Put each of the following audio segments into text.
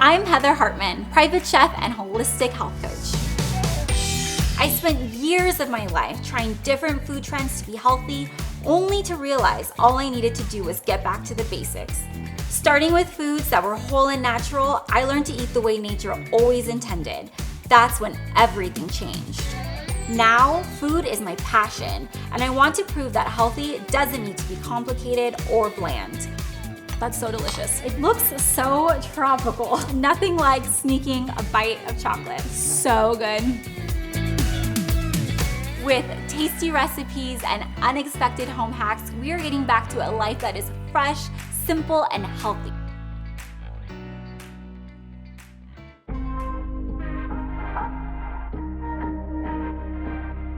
I'm Heather Hartman, private chef and holistic health coach. I spent years of my life trying different food trends to be healthy, only to realize all I needed to do was get back to the basics. Starting with foods that were whole and natural, I learned to eat the way nature always intended. That's when everything changed. Now, food is my passion, and I want to prove that healthy doesn't need to be complicated or bland. That's so delicious. It looks so tropical. Nothing like sneaking a bite of chocolate. So good. With tasty recipes and unexpected home hacks, we are getting back to a life that is fresh, simple, and healthy.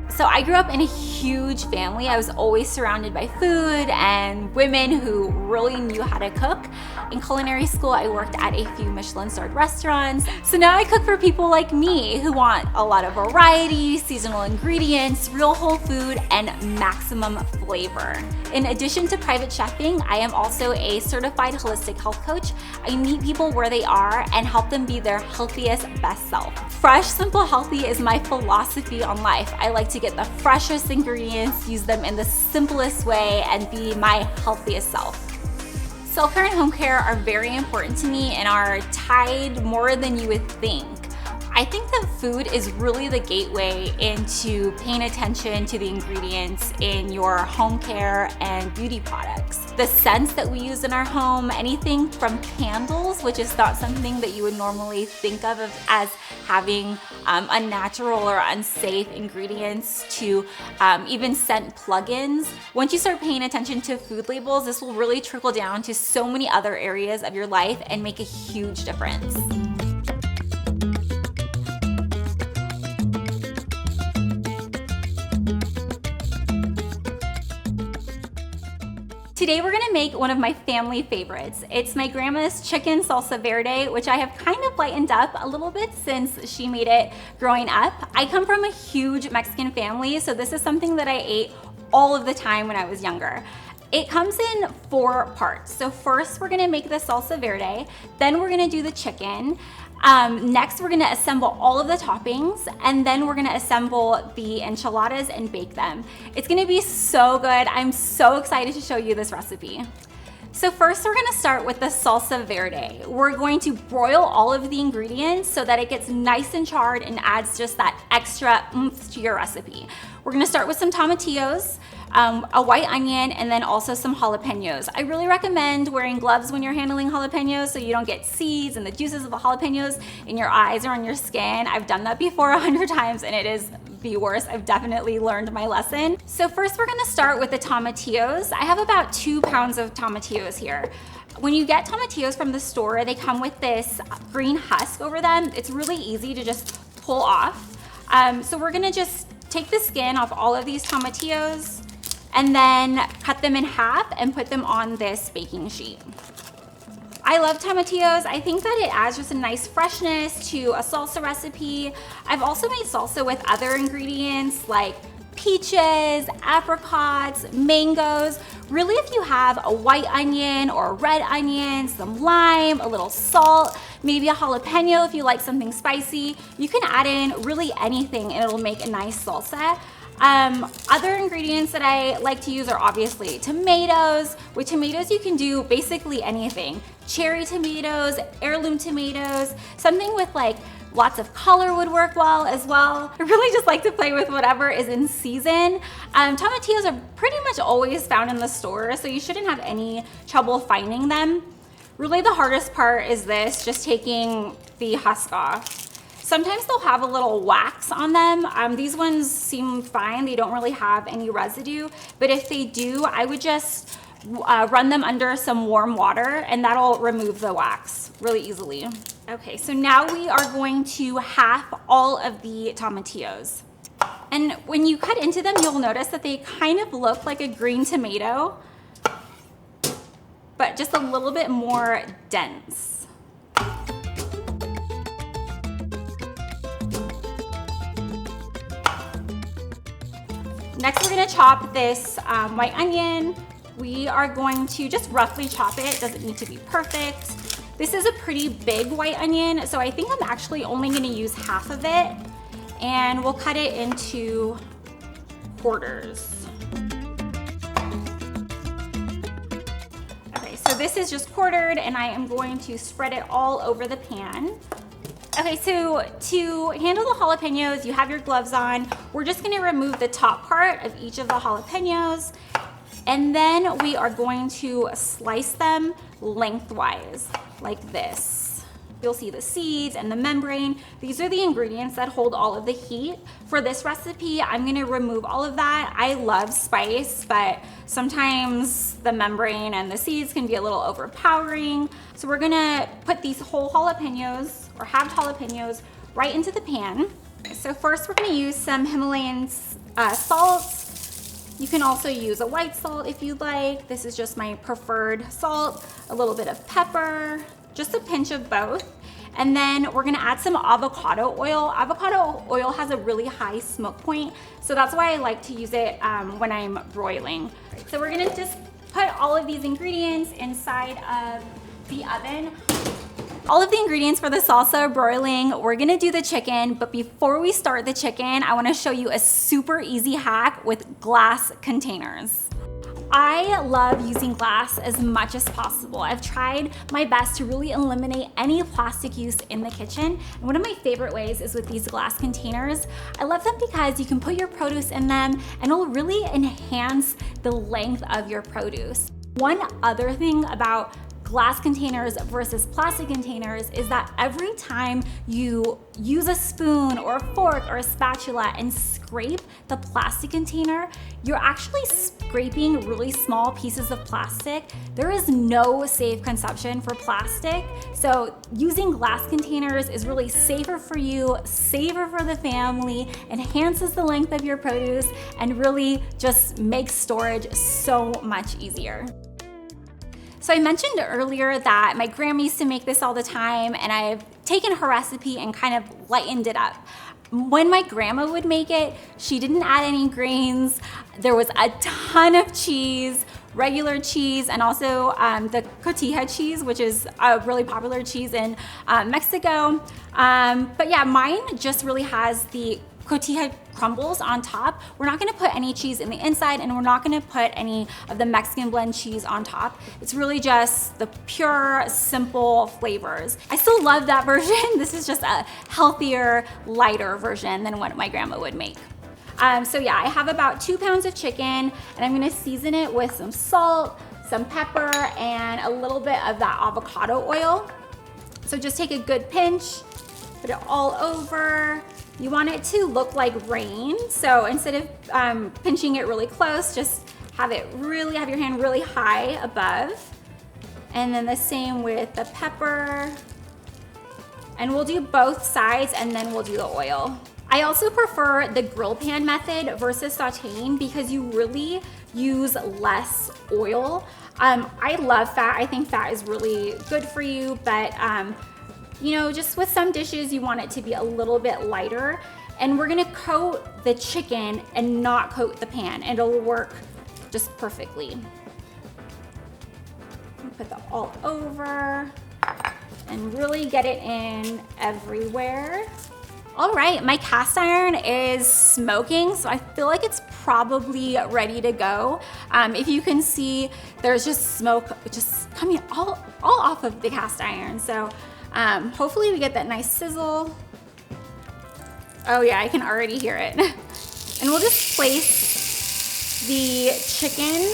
So I grew up in a huge family. I was always surrounded by food and women who really knew how to cook. In culinary school, I worked at a few Michelin-starred restaurants. So now I cook for people like me who want a lot of variety, seasonal ingredients, real whole food, and maximum flavor. In addition to private chefing, I am also a certified holistic health coach. I meet people where they are and help them be their healthiest, best self. Fresh, simple, healthy is my philosophy on life. I like to get the freshest ingredients, use them in the simplest way, and be my healthiest self. Self-care and home care are very important to me and are tied more than you would think. I think that food is really the gateway into paying attention to the ingredients in your home care and beauty products. The scents that we use in our home, anything from candles, which is not something that you would normally think of as having unnatural or unsafe ingredients, to even scent plugins. Once you start paying attention to food labels, this will really trickle down to so many other areas of your life and make a huge difference. Today we're gonna make one of my family favorites. It's my grandma's chicken salsa verde, which I have kind of lightened up a little bit since she made it growing up. I come from a huge Mexican family, so this is something that I ate all of the time when I was younger. It comes in 4 parts. So first we're gonna make the salsa verde, then we're gonna do the chicken. Next, we're gonna assemble all of the toppings, and then we're gonna assemble the enchiladas and bake them. It's gonna be so good. I'm so excited to show you this recipe. So first, we're gonna start with the salsa verde. We're going to broil all of the ingredients so that it gets nice and charred and adds just that extra oomph to your recipe. We're gonna start with some tomatillos, a white onion, and then also some jalapenos. I really recommend wearing gloves when you're handling jalapenos so you don't get seeds and the juices of the jalapenos in your eyes or on your skin. I've done that before 100 times and it is the worst. I've definitely learned my lesson. So first we're gonna start with the tomatillos. I have about 2 pounds of tomatillos here. When you get tomatillos from the store, they come with this green husk over them. It's really easy to just pull off. So we're gonna just take the skin off all of these tomatillos and then cut them in half and put them on this baking sheet. I love tomatillos. I think that it adds just a nice freshness to a salsa recipe. I've also made salsa with other ingredients like peaches, apricots, mangoes. Really, if you have a white onion or a red onion, some lime, a little salt, maybe a jalapeno if you like something spicy, you can add in really anything and it'll make a nice salsa. Other ingredients that I like to use are obviously tomatoes. With tomatoes, you can do basically anything. Cherry tomatoes, heirloom tomatoes, something with like lots of color would work well as well. I really just like to play with whatever is in season. Tomatillos are pretty much always found in the store, so you shouldn't have any trouble finding them. Really the hardest part is this, just taking the husk off. Sometimes they'll have a little wax on them. These ones seem fine. They don't really have any residue, but if they do, I would just run them under some warm water and that'll remove the wax really easily. Okay, so now we are going to half all of the tomatillos. And when you cut into them, you'll notice that they kind of look like a green tomato, but just a little bit more dense. Next, we're gonna chop this white onion. We are going to just roughly chop it. It doesn't need to be perfect. This is a pretty big white onion, so I think I'm actually only gonna use half of it, and we'll cut it into quarters. Okay, so this is just quartered, and I am going to spread it all over the pan. Okay, so to handle the jalapenos, you have your gloves on. We're just gonna remove the top part of each of the jalapenos, and then we are going to slice them lengthwise, like this. You'll see the seeds and the membrane. These are the ingredients that hold all of the heat. For this recipe, I'm gonna remove all of that. I love spice, but sometimes the membrane and the seeds can be a little overpowering. So we're gonna put these whole jalapenos, or halved jalapenos, right into the pan. So first we're gonna use some Himalayan salt. You can also use a white salt if you'd like. This is just my preferred salt, a little bit of pepper, just a pinch of both. And then we're gonna add some avocado oil. Avocado oil has a really high smoke point, so that's why I like to use it when I'm broiling. So we're gonna just put all of these ingredients inside of the oven. All of the ingredients for the salsa are broiling. We're gonna do the chicken, but before we start the chicken, I wanna show you a super easy hack with glass containers. I love using glass as much as possible. I've tried my best to really eliminate any plastic use in the kitchen. And one of my favorite ways is with these glass containers. I love them because you can put your produce in them and it'll really enhance the length of your produce. One other thing about glass containers versus plastic containers is that every time you use a spoon or a fork or a spatula and scrape the plastic container, you're actually scraping really small pieces of plastic. There is no safe consumption for plastic, so using glass containers is really safer for you, safer for the family, enhances the length of your produce, and really just makes storage so much easier. So I mentioned earlier that my grandma used to make this all the time, and I've taken her recipe and kind of lightened it up. When my grandma would make it, she didn't add any grains. There was a ton of cheese, regular cheese, and also the cotija cheese, which is a really popular cheese in Mexico. But yeah, mine just really has the cotija crumbles on top. We're not gonna put any cheese in the inside, and we're not gonna put any of the Mexican blend cheese on top. It's really just the pure, simple flavors. I still love that version. This is just a healthier, lighter version than what my grandma would make. So yeah, I have about 2 pounds of chicken, and I'm gonna season it with some salt, some pepper, and a little bit of that avocado oil. So just take a good pinch, put it all over. You want it to look like rain, so instead of pinching it really close, just have your hand really high above. And then the same with the pepper. And we'll do both sides, and then we'll do the oil. I also prefer the grill pan method versus sauteing because you really use less oil. I love fat. I think fat is really good for you, but you know, just with some dishes, you want it to be a little bit lighter. And we're gonna coat the chicken and not coat the pan, and it'll work just perfectly. Put that all over and really get it in everywhere. All right, my cast iron is smoking, so I feel like it's probably ready to go. If you can see, there's just smoke just coming all off of the cast iron. So hopefully we get that nice sizzle. Oh yeah, I can already hear it. And we'll just place the chicken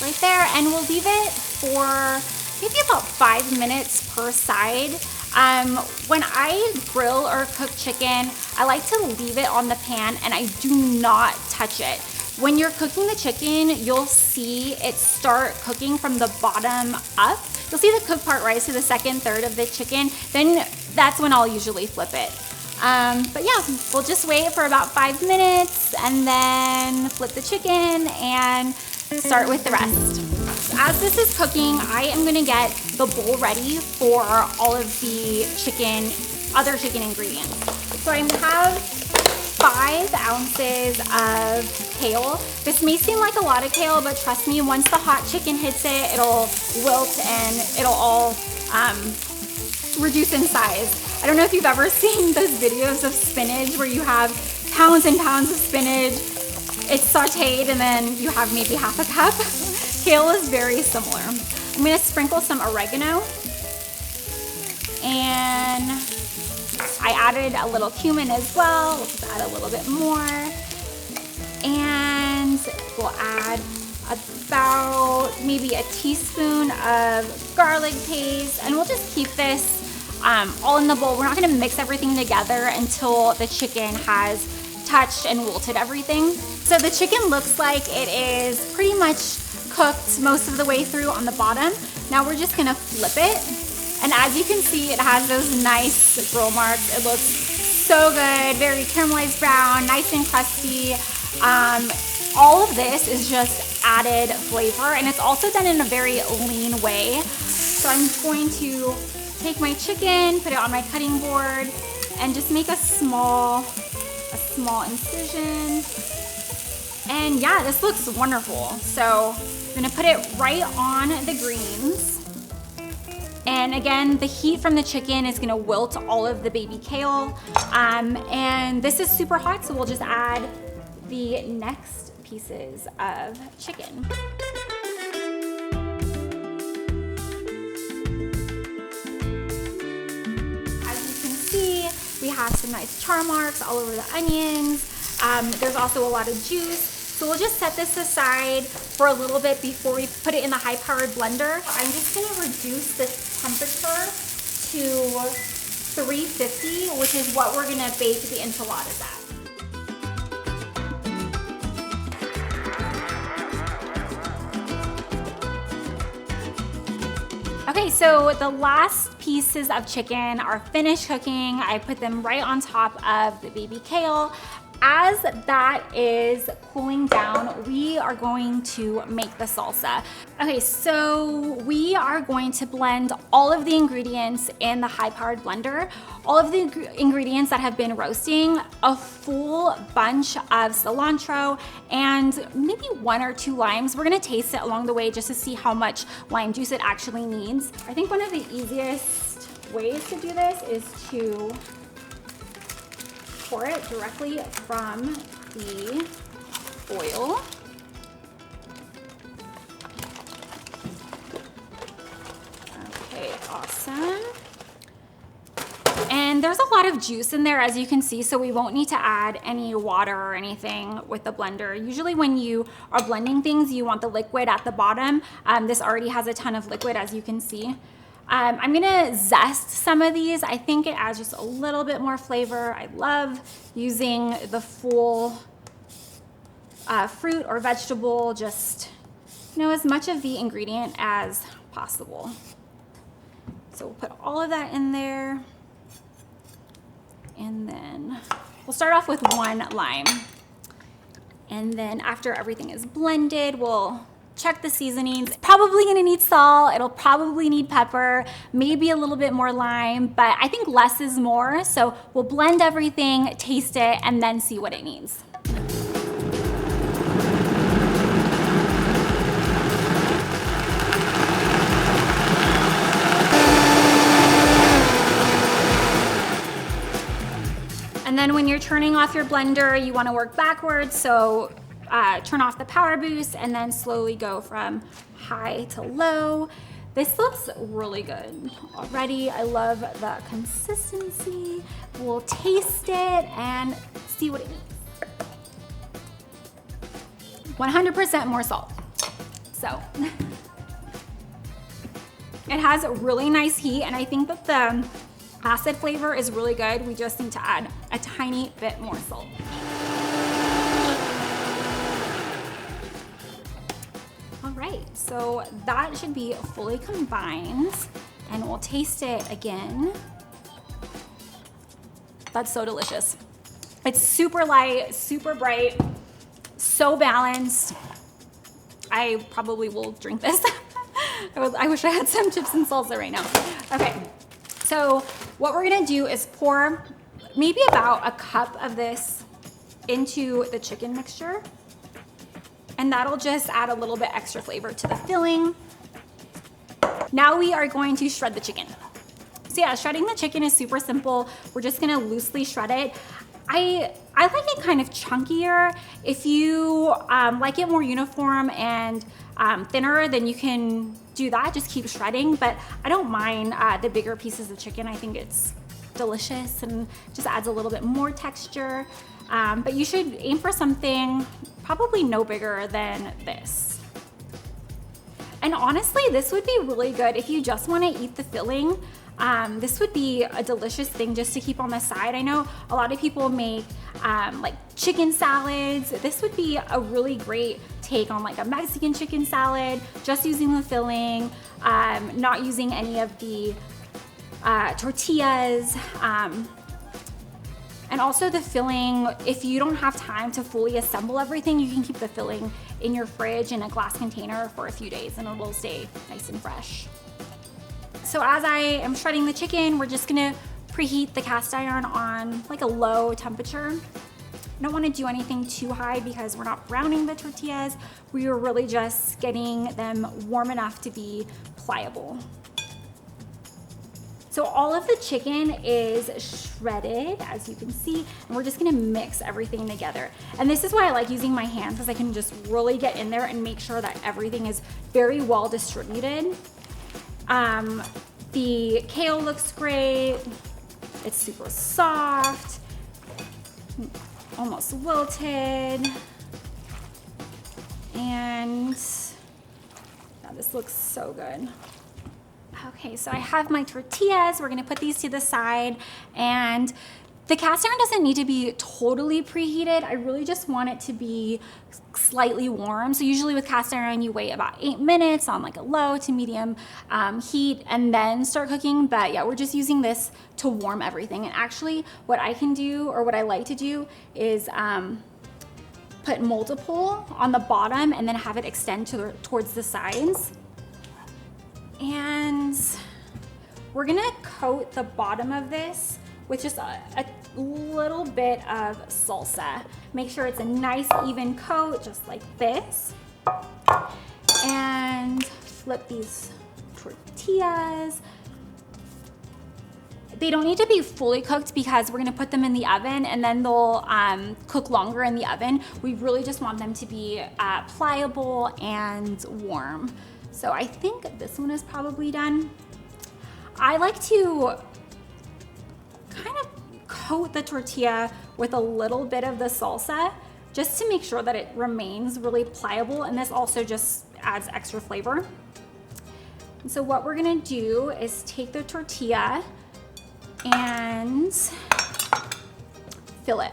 right there, and we'll leave it for maybe about 5 minutes per side. When I grill or cook chicken, I like to leave it on the pan and I do not touch it. When you're cooking the chicken, you'll see it start cooking from the bottom up. You'll see the cook part rise to the second third of the chicken. Then that's when I'll usually flip it. But yeah, we'll just wait for about 5 minutes and then flip the chicken and start with the rest. As this is cooking, I am gonna get the bowl ready for all of the other chicken ingredients. So I have 5 ounces of kale. This may seem like a lot of kale, but trust me, once the hot chicken hits it, it'll wilt and it'll all reduce in size. I don't know if you've ever seen those videos of spinach where you have pounds and pounds of spinach. It's sauteed and then you have maybe half a cup. Kale is very similar. I'm gonna sprinkle some oregano, and I added a little cumin as well. We'll just add a little bit more. And we'll add about maybe a teaspoon of garlic paste, and we'll just keep this all in the bowl. We're not gonna mix everything together until the chicken has touched and wilted everything. So the chicken looks like it is pretty much cooked most of the way through on the bottom. Now we're just gonna flip it. And as you can see, it has those nice grill marks. It looks so good, very caramelized brown, nice and crusty. All of this is just added flavor, and it's also done in a very lean way. So I'm going to take my chicken, put it on my cutting board, and just make a small incision. And yeah, this looks wonderful. So I'm gonna put it right on the greens. And again, the heat from the chicken is gonna wilt all of the baby kale. And this is super hot, so we'll just add the next pieces of chicken. As you can see, we have some nice char marks all over the onions. There's also a lot of juice. So we'll just set this aside for a little bit before we put it in the high-powered blender. I'm just gonna reduce the temperature to 350, which is what we're gonna bake the enchiladas at. Okay, so the last pieces of chicken are finished cooking. I put them right on top of the baby kale. As that is cooling down, we are going to make the salsa. Okay, so we are going to blend all of the ingredients in the high-powered blender. All of the ingredients that have been roasting, a full bunch of cilantro, and maybe 1 or 2 limes. We're gonna taste it along the way just to see how much lime juice it actually needs. I think one of the easiest ways to do this is to pour it directly from the oil. Okay, awesome. And there's a lot of juice in there, as you can see, so we won't need to add any water or anything with the blender. Usually when you are blending things, you want the liquid at the bottom. This already has a ton of liquid, as you can see. I'm gonna zest some of these. I think it adds just a little bit more flavor. I love using the full fruit or vegetable, just, you know, as much of the ingredient as possible. So we'll put all of that in there. And then we'll start off with 1 lime. And then after everything is blended, we'll check the seasonings. Probably gonna need salt, it'll probably need pepper, maybe a little bit more lime, but I think less is more. So we'll blend everything, taste it, and then see what it needs. And then when you're turning off your blender, you wanna work backwards, so turn off the power boost and then slowly go from high to low. This looks really good already. I love the consistency. We'll taste it and see what it needs. 100% more salt. So it has a really nice heat, and I think that the acid flavor is really good. We just need to add a tiny bit more salt. All right, so that should be fully combined, and we'll taste it again. That's so delicious. It's super light, super bright, so balanced. I probably will drink this. I wish I had some chips and salsa right now. Okay, so what we're gonna do is pour maybe about a cup of this into the chicken mixture. And that'll just add a little bit extra flavor to the filling. Now we are going to shred the chicken. So yeah, shredding the chicken is super simple. We're just gonna loosely shred it. I like it kind of chunkier. If you like it more uniform and thinner, then you can do that, just keep shredding. But I don't mind the bigger pieces of chicken. I think it's delicious and just adds a little bit more texture. But you should aim for something probably no bigger than this. And honestly, this would be really good if you just wanna eat the filling. This would be a delicious thing just to keep on the side. I know a lot of people make like chicken salads. This would be a really great take on like a Mexican chicken salad, just using the filling, not using any of the tortillas. And also the filling, if you don't have time to fully assemble everything, you can keep the filling in your fridge in a glass container for a few days and it will stay nice and fresh. So as I am shredding the chicken, we're just gonna preheat the cast iron on like a low temperature. I don't wanna do anything too high because we're not browning the tortillas. We are really just getting them warm enough to be pliable. So all of the chicken is shredded, as you can see, and we're just gonna mix everything together. And this is why I like using my hands, because I can just really get in there and make sure that everything is very well distributed. The kale looks great. It's super soft, almost wilted. And yeah, this looks so good. Okay, so I have my tortillas. We're gonna put these to the side, and the cast iron doesn't need to be totally preheated. I really just want it to be slightly warm. So usually with cast iron, you wait about 8 minutes on like a low to medium heat and then start cooking. But yeah, we're just using this to warm everything. And actually what I can do, or what I like to do, is put multiple on the bottom and then have it extend towards the sides. And we're gonna coat the bottom of this with just a little bit of salsa. Make sure it's a nice even coat, just like this. And flip these tortillas. They don't need to be fully cooked because we're gonna put them in the oven and then they'll cook longer in the oven. We really just want them to be pliable and warm. So I think this one is probably done. I like to kind of coat the tortilla with a little bit of the salsa just to make sure that it remains really pliable, and this also just adds extra flavor. And so what we're gonna do is take the tortilla and fill it.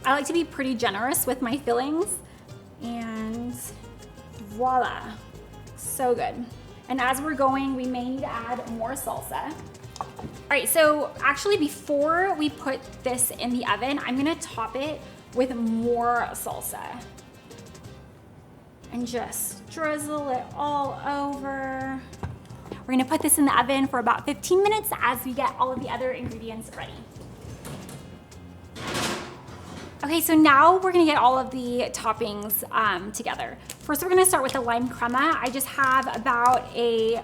I like to be pretty generous with my fillings, and voila, so good. And as we're going, we may need to add more salsa. All right, so actually before we put this in the oven, I'm gonna top it with more salsa. And just drizzle it all over. We're gonna put this in the oven for about 15 minutes as we get all of the other ingredients ready. Okay, so now we're gonna get all of the toppings together. First, we're gonna start with the lime crema. I just have about a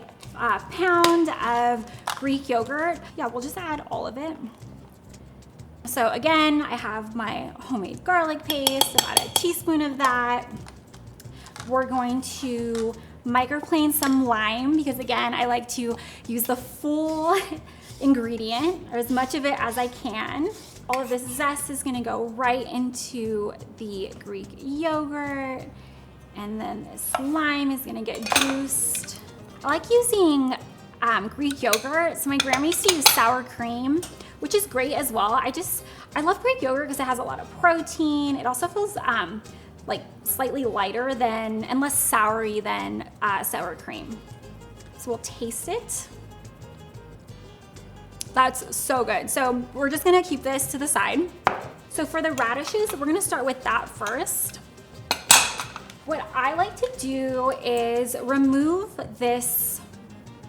pound of Greek yogurt. Yeah, we'll just add all of it. So again, I have my homemade garlic paste, about a teaspoon of that. We're going to microplane some lime because again, I like to use the full ingredient, or as much of it as I can. All of this zest is gonna go right into the Greek yogurt, and then this lime is gonna get juiced. I like using Greek yogurt. So my grandma used to use sour cream, which is great as well. I love Greek yogurt because it has a lot of protein. It also feels like slightly lighter than, and less soury than sour cream. So we'll taste it. That's so good. So we're just gonna keep this to the side. So for the radishes, we're gonna start with that first. What I like to do is remove this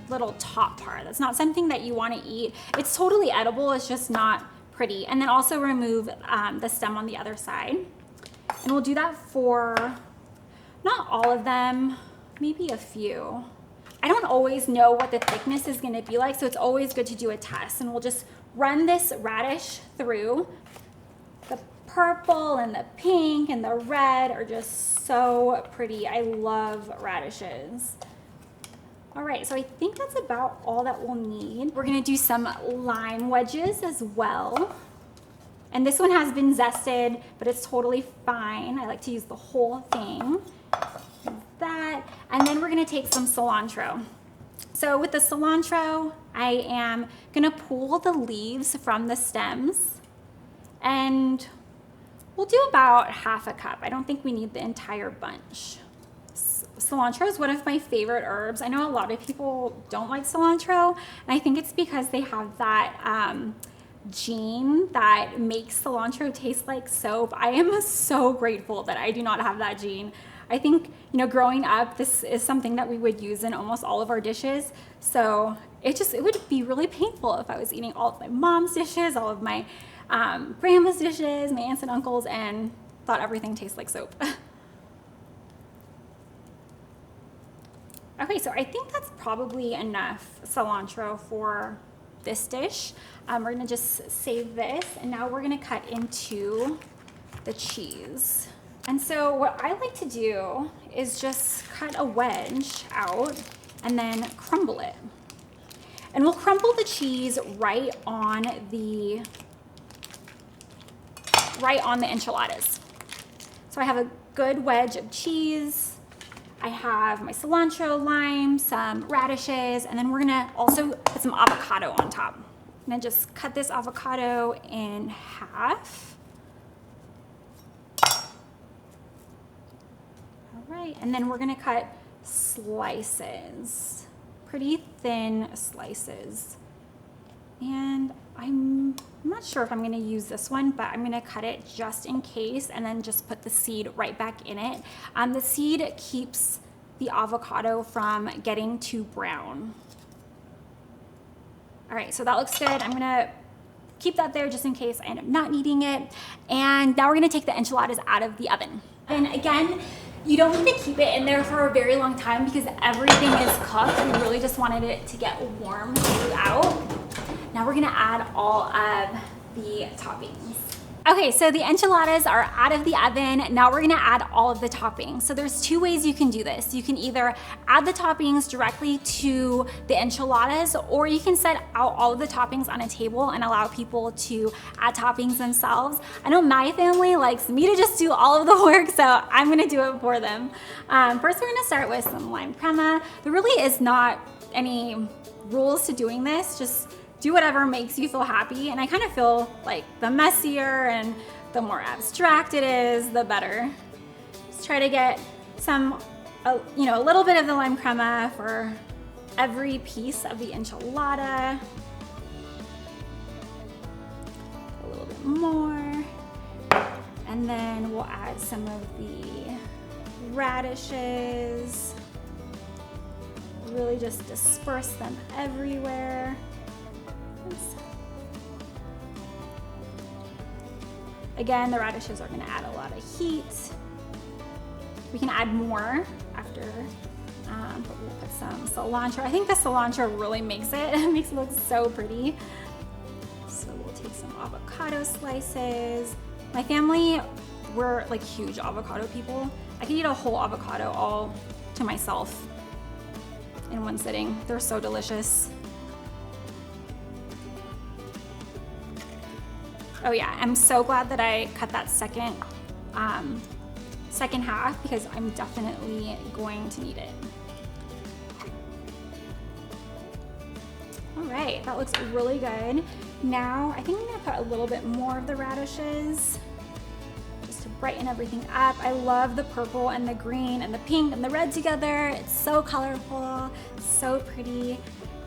little top part. That's not something that you wanna eat. It's totally edible, it's just not pretty. And then also remove the stem on the other side. And we'll do that for Not all of them, maybe a few. I don't always know what the thickness is gonna be like, so it's always good to do a test. And we'll just run this radish through. The purple and the pink and the red are just so pretty. I love radishes. All right, so I think that's about all that we'll need. We're gonna do some lime wedges as well. And this one has been zested, but it's totally fine. I like to use the whole thing. That, and then we're gonna take some cilantro. So with the cilantro, I am gonna pull the leaves from the stems, and we'll do about half a cup. I don't think we need the entire bunch. Cilantro is one of my favorite herbs. I know a lot of people don't like cilantro, and I think it's because they have that gene that makes cilantro taste like soap. I am so grateful that I do not have that gene. I think, you know, growing up, this is something that we would use in almost all of our dishes. So it would be really painful if I was eating all of my mom's dishes, all of my grandma's dishes, my aunts and uncles, and thought everything tastes like soap. Okay, so I think that's probably enough cilantro for this dish. We're gonna just save this, and now we're gonna cut into the cheese. And so what I like to do is just cut a wedge out and then crumble it. And we'll crumble the cheese right on the enchiladas. So I have a good wedge of cheese. I have my cilantro, lime, some radishes, and then we're gonna also put some avocado on top. I'm gonna just cut this avocado in half. All right, and then we're gonna cut slices, pretty thin slices. And I'm not sure if I'm gonna use this one, but I'm gonna cut it just in case and then just put the seed right back in it. The seed keeps the avocado from getting too brown. All right, so that looks good. I'm gonna keep that there just in case I end up not needing it. And now we're gonna take the enchiladas out of the oven. And again, you don't need to keep it in there for a very long time because everything is cooked. We really just wanted it to get warm throughout. Now we're gonna add all of the toppings. Okay, so the enchiladas are out of the oven. Now we're gonna add all of the toppings. So there's two ways you can do this. You can either add the toppings directly to the enchiladas, or you can set out all of the toppings on a table and allow people to add toppings themselves. I know my family likes me to just do all of the work, so I'm gonna do it for them. First, we're gonna start with some lime crema. There really is not any rules to doing this, just do whatever makes you feel happy. And I kind of feel like the messier and the more abstract it is, the better. Just try to get some, a little bit of the lime crema for every piece of the enchilada. A little bit more. And then we'll add some of the radishes. Really just disperse them everywhere. Again, the radishes are gonna add a lot of heat. We can add more after, but we'll put some cilantro. I think the cilantro really makes it. It makes it look so pretty. So we'll take some avocado slices. My family, we're like huge avocado people. I could eat a whole avocado all to myself in one sitting. They're so delicious. Oh yeah, I'm so glad that I cut that second half because I'm definitely going to need it. All right, that looks really good. Now, I think I'm gonna put a little bit more of the radishes just to brighten everything up. I love the purple and the green and the pink and the red together. It's so colorful, so pretty.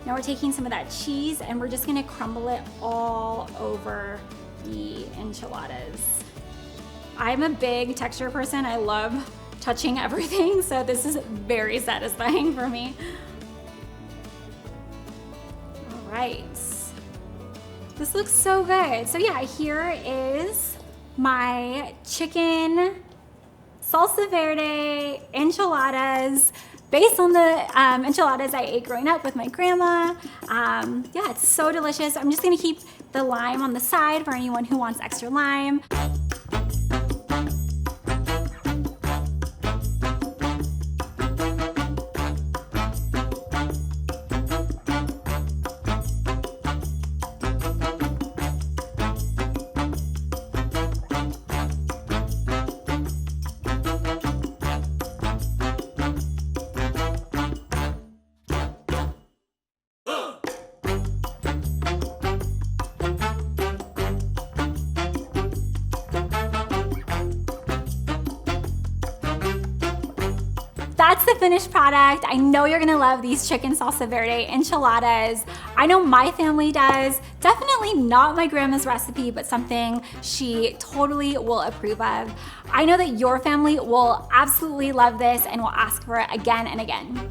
Now we're taking some of that cheese and we're just gonna crumble it all over the enchiladas. I'm a big texture person. I love touching everything, so this is very satisfying for me. All right, this looks so good. So yeah, here is my chicken salsa verde enchiladas based on the enchiladas I ate growing up with my grandma. Yeah, it's so delicious. I'm just gonna keep the lime on the side for anyone who wants extra lime. That's the finished product. I know you're gonna love these chicken salsa verde enchiladas. I know my family does. Definitely not my grandma's recipe, but something she totally will approve of. I know that your family will absolutely love this and will ask for it again and again.